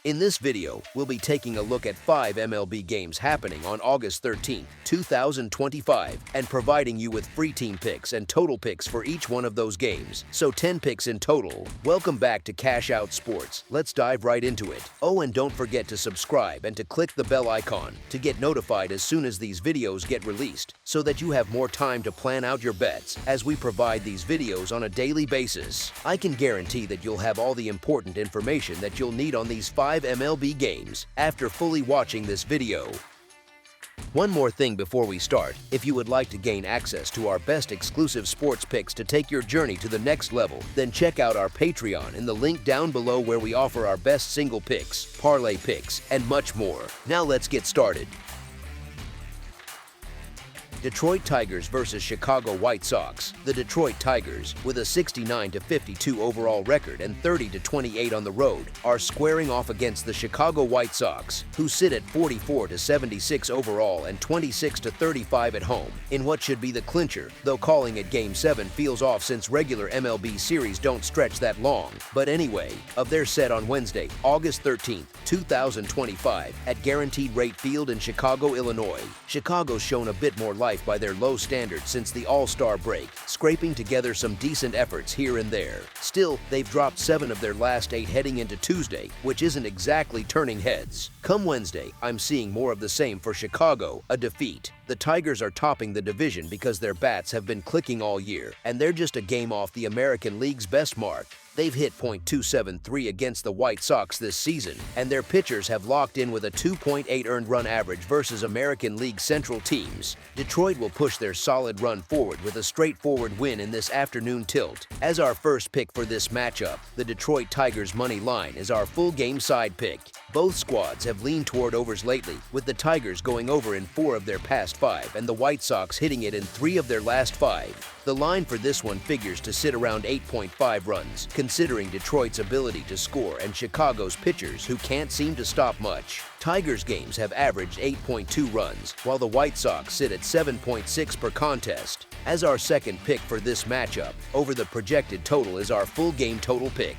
In this video, we'll be taking a look at 5 MLB games happening on August 13, 2025, and providing you with free team picks and total picks for each one of those games, so 10 picks in total. Welcome back to Cash Out Sports. Let's dive right into it. Oh, and don't forget to subscribe and to click the bell icon to get notified as soon as these videos get released, so that you have more time to plan out your bets as we provide these videos on a daily basis. I can guarantee that you'll have all the important information that you'll need on these 5 MLB games after fully watching this video. One more thing before we start, if you would like to gain access to our best exclusive sports picks to take your journey to the next level, then check out our Patreon in the link down below where we offer our best single picks, parlay picks, and much more. Now let's get started. Detroit Tigers versus Chicago White Sox. The Detroit Tigers, with a 69-52 overall record and 30-28 on the road, are squaring off against the Chicago White Sox, who sit at 44-76 overall and 26-35 at home, in what should be the clincher, though calling it Game 7 feels off since regular MLB series don't stretch that long. But anyway, of their set on Wednesday, August 13, 2025, at Guaranteed Rate Field in Chicago, Illinois. Chicago's shown a bit more life by their low standards since the All-Star break, scraping together some decent efforts here and there. Still, they've dropped 7 of their last 8 heading into Tuesday, which isn't exactly turning heads. Come Wednesday, I'm seeing more of the same for Chicago, a defeat. The Tigers are topping the division because their bats have been clicking all year, and they're just a game off the American League's best mark. They've hit .273 against the White Sox this season, and their pitchers have locked in with a 2.8 earned run average versus American League Central teams. Detroit will push their solid run forward with a straightforward win in this afternoon tilt. As our first pick for this matchup, the Detroit Tigers money line is our full game side pick. Both squads have leaned toward overs lately, with the Tigers going over in 4 of their past 5 and the White Sox hitting it in 3 of their last 5. The line for this one figures to sit around 8.5 runs, considering Detroit's ability to score and Chicago's pitchers who can't seem to stop much. Tigers games have averaged 8.2 runs, while the White Sox sit at 7.6 per contest. As our second pick for this matchup, over the projected total is our full game total pick.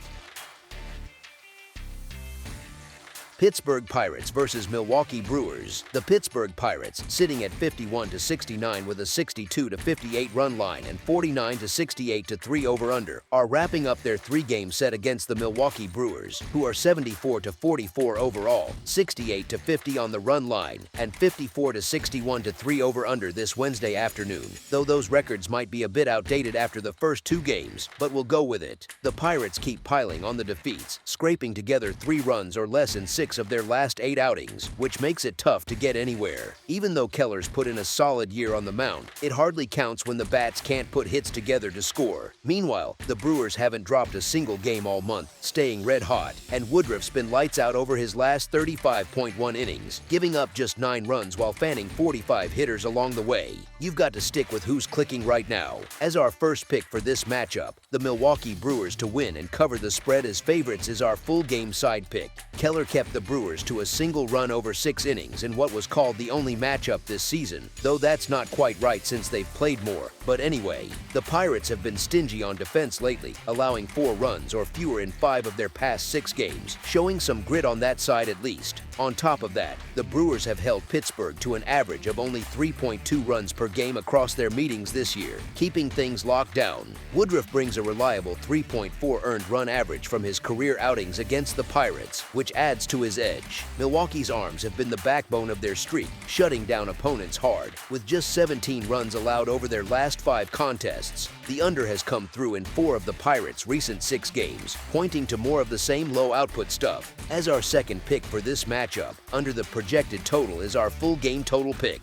Pittsburgh Pirates versus Milwaukee Brewers. The Pittsburgh Pirates, sitting at 51-69 with a 62-58 run line and 49-68-3 over-under, are wrapping up their 3-game set against the Milwaukee Brewers, who are 74-44 overall, 68-50 on the run line, and 54-61-3 over-under this Wednesday afternoon, though those records might be a bit outdated after the first 2 games, but we'll go with it. The Pirates keep piling on the defeats, scraping together 3 runs or less in 6 of their last 8 outings, which makes it tough to get anywhere. Even though Keller's put in a solid year on the mound, it hardly counts when the bats can't put hits together to score. Meanwhile, the Brewers haven't dropped a single game all month, staying red hot, and Woodruff's been lights out over his last 35.1 innings, giving up just 9 runs while fanning 45 hitters along the way. You've got to stick with who's clicking right now. As our first pick for this matchup, the Milwaukee Brewers to win and cover the spread as favorites is our full game side pick. Keller kept the Brewers to a single run over 6 innings in what was called the only matchup this season, though that's not quite right since they've played more. But anyway, the Pirates have been stingy on defense lately, allowing 4 runs or fewer in 5 of their past 6 games, showing some grit on that side at least. On top of that, the Brewers have held Pittsburgh to an average of only 3.2 runs per game across their meetings this year, keeping things locked down. Woodruff brings a reliable 3.4 earned run average from his career outings against the Pirates, which adds to his edge. Milwaukee's arms have been the backbone of their streak, shutting down opponents hard, with just 17 runs allowed over their last 5 contests. The under has come through in 4 of the Pirates' recent 6 games, pointing to more of the same low output stuff. As our second pick for this matchup, under the projected total is our full game total pick.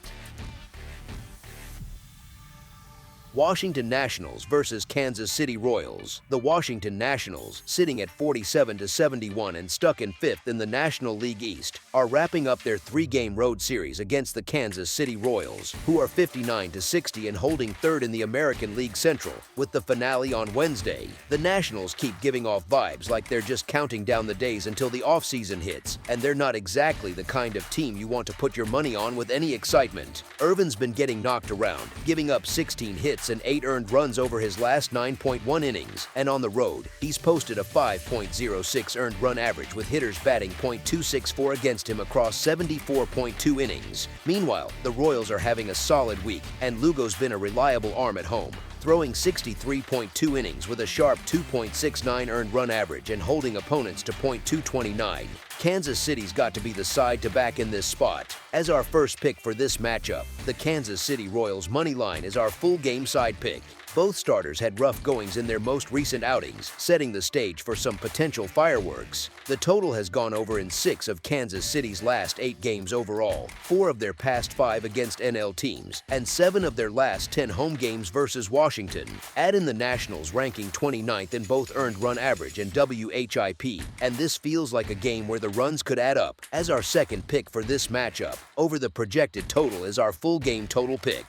Washington Nationals versus Kansas City Royals. The Washington Nationals, sitting at 47-71 and stuck in 5th in the National League East, are wrapping up their 3-game road series against the Kansas City Royals, who are 59-60 and holding 3rd in the American League Central, with the finale on Wednesday. The Nationals keep giving off vibes like they're just counting down the days until the offseason hits, and they're not exactly the kind of team you want to put your money on with any excitement. Irvin's been getting knocked around, giving up 16 hits hits and 8 earned runs over his last 9.1 innings, and on the road, he's posted a 5.06 earned run average with hitters batting .264 against him across 74.2 innings. Meanwhile, the Royals are having a solid week, and Lugo's been a reliable arm at home, throwing 63.2 innings with a sharp 2.69 earned run average and holding opponents to .229. Kansas City's got to be the side to back in this spot. As our first pick for this matchup, the Kansas City Royals money line is our full game side pick. Both starters had rough goings in their most recent outings, setting the stage for some potential fireworks. The total has gone over in 6 of Kansas City's last 8 games overall, 4 of their past 5 against NL teams, and 7 of their last 10 home games versus Washington. Add in the Nationals ranking 29th in both earned run average and WHIP, and this feels like a game where the runs could add up. As our second pick for this matchup, over the projected total is our full game total pick.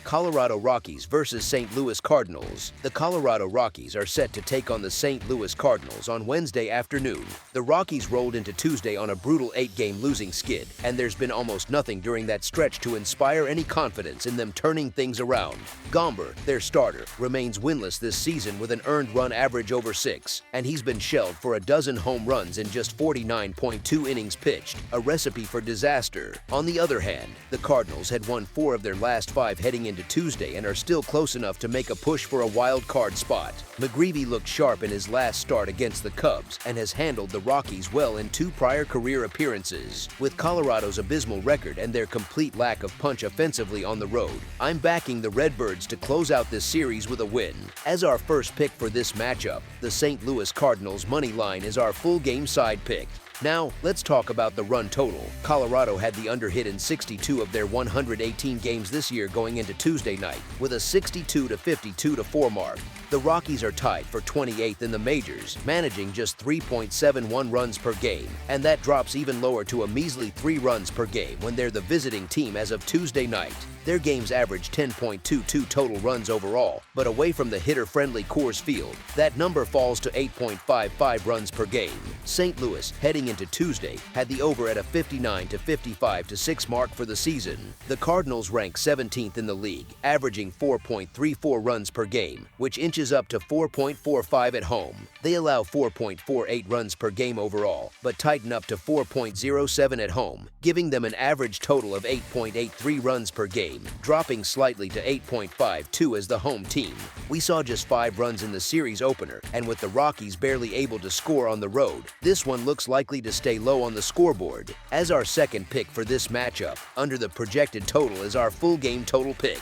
Colorado Rockies versus St. Louis Cardinals. The Colorado Rockies are set to take on the St. Louis Cardinals on Wednesday afternoon. The Rockies rolled into Tuesday on a brutal 8-game losing skid, and there's been almost nothing during that stretch to inspire any confidence in them turning things around. Gomber, their starter, remains winless this season with an earned run average over 6, and he's been shelled for a dozen home runs in just 49.2 innings pitched, a recipe for disaster. On the other hand, the Cardinals had won 4 of their last 5 heading into Tuesday and are still close enough to make a push for a wild card spot. McGreevy looked sharp in his last start against the Cubs and has handled the Rockies well in 2 prior career appearances. With Colorado's abysmal record and their complete lack of punch offensively on the road, I'm backing the Redbirds to close out this series with a win. As our first pick for this matchup, the St. Louis Cardinals money line is our full game side pick. Now, let's talk about the run total. Colorado had the underhit in 62 of their 118 games this year going into Tuesday night, with a 62 to 52 to 4 mark. The Rockies are tied for 28th in the majors, managing just 3.71 runs per game, and that drops even lower to a measly 3 runs per game when they're the visiting team as of Tuesday night. Their games average 10.22 total runs overall, but away from the hitter-friendly Coors Field, that number falls to 8.55 runs per game. St. Louis, heading into Tuesday, had the over at a 59 to 55 to 6 mark for the season. The Cardinals rank 17th in the league, averaging 4.34 runs per game, which inches up to 4.45 at home. They allow 4.48 runs per game overall, but tighten up to 4.07 at home, giving them an average total of 8.83 runs per game, dropping slightly to 8.52 as the home team. We saw just 5 runs in the series opener, and with the Rockies barely able to score on the road, this one looks likely to stay low on the scoreboard. As our second pick for this matchup, under the projected total is our full game total pick.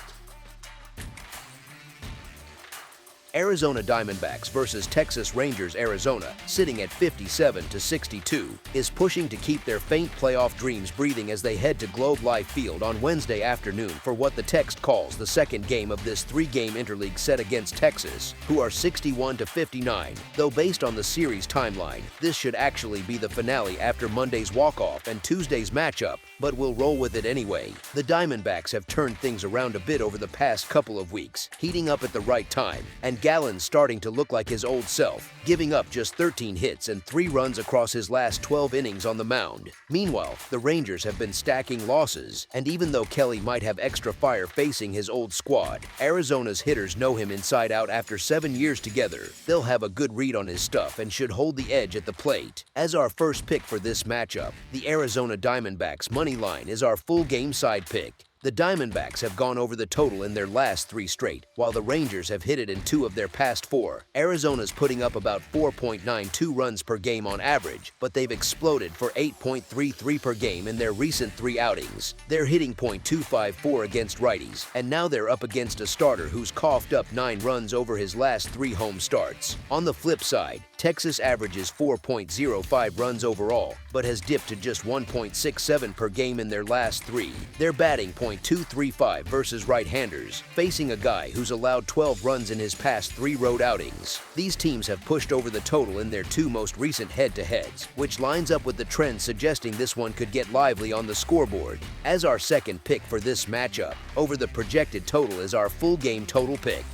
Arizona Diamondbacks versus Texas Rangers. Arizona, sitting at 57 to 62, is pushing to keep their faint playoff dreams breathing as they head to Globe Life Field on Wednesday afternoon for what the text calls the second game of this 3-game interleague set against Texas, who are 61 to 59. Though based on the series timeline, this should actually be the finale after Monday's walk-off and Tuesday's matchup, but we'll roll with it anyway. The Diamondbacks have turned things around a bit over the past couple of weeks, heating up at the right time, and Gallen's starting to look like his old self, giving up just 13 hits and 3 runs across his last 12 innings on the mound. Meanwhile, the Rangers have been stacking losses, and even though Kelly might have extra fire facing his old squad, Arizona's hitters know him inside out after 7 years together. They'll have a good read on his stuff and should hold the edge at the plate. As our first pick for this matchup, the Arizona Diamondbacks money line is our full game side pick. The Diamondbacks have gone over the total in their last 3 straight, while the Rangers have hit it in 2 of their past 4. Arizona's putting up about 4.92 runs per game on average, but they've exploded for 8.33 per game in their recent 3 outings. They're hitting .254 against righties, and now they're up against a starter who's coughed up 9 runs over his last 3 home starts. On the flip side, Texas averages 4.05 runs overall, but has dipped to just 1.67 per game in their last 3. They're batting .235 versus right-handers, facing a guy who's allowed 12 runs in his past 3 road outings. These teams have pushed over the total in their 2 most recent head-to-heads, which lines up with the trend suggesting this one could get lively on the scoreboard. As our second pick for this matchup, over the projected total is our full game total pick.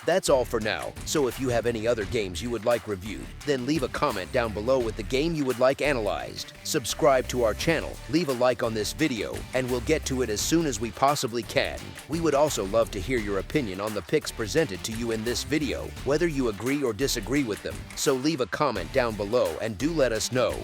That's all for now, so if you have any other games you would like reviewed, then leave a comment down below with the game you would like analyzed. Subscribe to our channel, leave a like on this video, and we'll get to it as soon as we possibly can. We would also love to hear your opinion on the picks presented to you in this video, whether you agree or disagree with them, so leave a comment down below and do let us know.